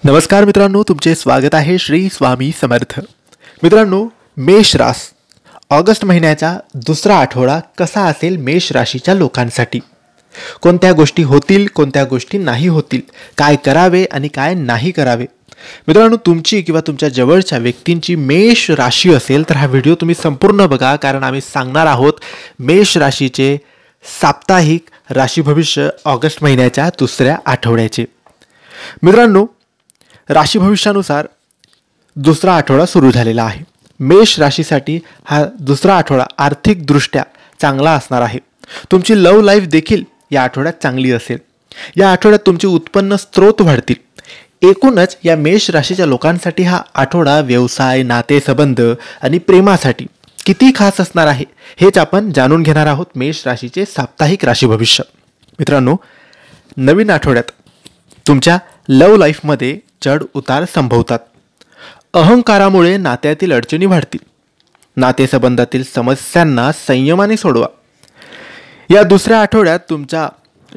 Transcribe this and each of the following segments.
नमस्कार मित्रांनो, तुमचे स्वागत आहे श्री स्वामी समर्थ. मित्रांनो, मेष रास ऑगस्ट महिन्याचा दुसरा आठवडा कसा असेल मेष राशीच्या लोकांसाठी. कोणत्या गोष्टी होतील, कोणत्या गोष्टी नाही होतील, काय करावे आणि काय नाही करावे. मित्रांनो, तुमची किंवा तुमच्या जवळच्या व्यक्तींची मेष राशी असेल तर हा व्हिडिओ तुम्ही संपूर्ण बघा, कारण आम्ही सांगणार आहोत मेष राशीचे साप्ताहिक राशी भविष्य ऑगस्ट महिन्याच्या दुसऱ्या आठवड्याचे. मित्रांनो, राशी भविष्यानुसार दुसरा आठवडा सुरू झालेला आहे. मेष राशीसाठी हा दुसरा आठवडा आर्थिकदृष्ट्या चांगला असणार आहे. तुमची लव्ह लाईफ देखील या आठवड्यात चांगली असेल. या आठवड्यात तुमचे उत्पन्न स्रोत वाढतील. एकूणच या मेष राशीच्या लोकांसाठी हा आठवडा व्यवसाय, नातेसंबंध आणि प्रेमासाठी किती खास असणार आहे हेच आपण जाणून घेणार आहोत मेष राशीचे साप्ताहिक राशी भविष्य. मित्रांनो, नवीन आठवड्यात तुमच्या लव्ह लाईफमध्ये चढ उतार संभवतात. अहंकारामुळे नात्यातील अडचणी वाढतील. नातेसंबंधातील समस्यांना संयमाने सोडवा. या दुसऱ्या आठवड्यात तुमच्या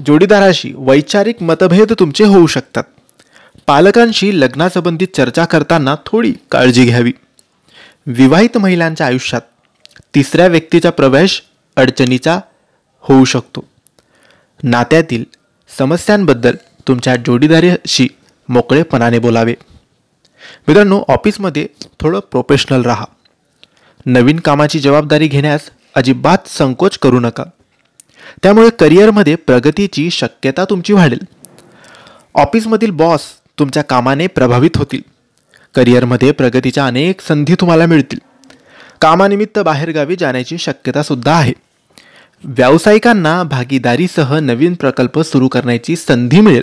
जोडीदाराशी वैचारिक मतभेद तुमचे होऊ शकतात. पालकांशी लग्नासंबंधित चर्चा करताना थोडी काळजी घ्यावी. विवाहित महिलांच्या आयुष्यात तिसऱ्या व्यक्तीचा प्रवेश अडचणीचा होऊ शकतो. नात्यातील समस्यांबद्दल तुमच्या जोडीदाराशी मोकळेपणाने बोलावे. मित्रांनो, ऑफिसमध्ये थोडं प्रोफेशनल राहा. नवीन कामाची जबाबदारी घेण्यास अजिबात संकोच करू नका. त्यामुळे करिअरमध्ये प्रगतीची शक्यता तुमची वाढेल. ऑफिसमधील बॉस तुमच्या कामाने प्रभावित होतील. करिअरमध्ये प्रगतीच्या अनेक संधी तुम्हाला मिळतील. कामानिमित्त बाहेरगावी जाण्याची शक्यता सुद्धा आहे. व्यावसायिकांना भागीदारीसह नवीन प्रकल्प सुरू करण्याची संधी मिळेल.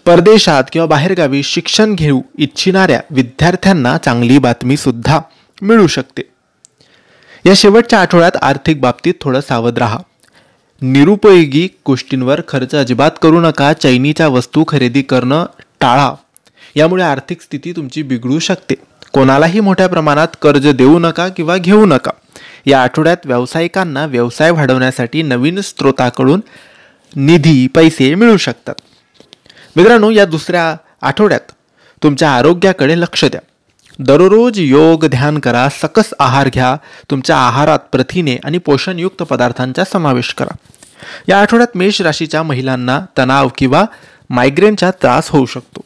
परदेशात किंवा बाहेरगावी शिक्षण घेऊ इच्छिणाऱ्या विद्यार्थ्यांना चांगली बातमी सुद्धा मिळू शकते. या शेवटच्या आठवड्यात आर्थिक बाबतीत थोडं सावध राहा. निरुपयोगी गोष्टींवर खर्च अजिबात करू नका. चैनीच्या वस्तू खरेदी करणं टाळा. यामुळे आर्थिक स्थिती तुमची बिघडू शकते. कोणालाही मोठ्या प्रमाणात कर्ज देऊ नका किंवा घेऊ नका. या आठवड्यात व्यावसायिकांना व्यवसाय वाढवण्यासाठी नवीन स्रोताकडून निधी, पैसे मिळू शकतात. मित्रांनो, या दुसऱ्या आठवड्यात तुमच्या आरोग्याकडे लक्ष द्या. दररोज योग, ध्यान करा, सकस आहार घ्या. तुमच्या आहारात प्रथिने आणि पोषणयुक्त पदार्थांचा समावेश करा. या आठवड्यात मेष राशीच्या महिलांना तणाव किंवा मायग्रेनचा त्रास होऊ शकतो.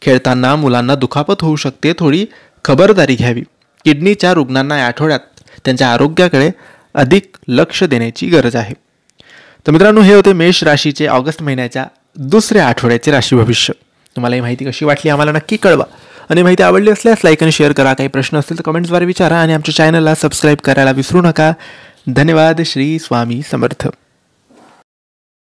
खेळताना मुलांना दुखापत होऊ शकते. थोडी खबरदारी घ्यावी. किडनीच्या रुग्णांना या आठवड्यात त्यांच्या आरोग्याकडे अधिक लक्ष देण्याची गरज आहे. तर मित्रांनो, हे होते मेष राशीचे ऑगस्ट महिन्याच्या दुसऱ्या आठवड्याचे राशी भविष्य. तुम्हाला ही माहिती कशी वाटली आम्हाला नक्की कळवा. आणि माहिती आवडली असल्यास लाईक आणि शेअर करा. काही प्रश्न असतील तर कमेंट्सद्वारे विचारा आणि आमच्या चॅनलला सबस्क्राईब करायला विसरू नका. धन्यवाद. श्री स्वामी समर्थ.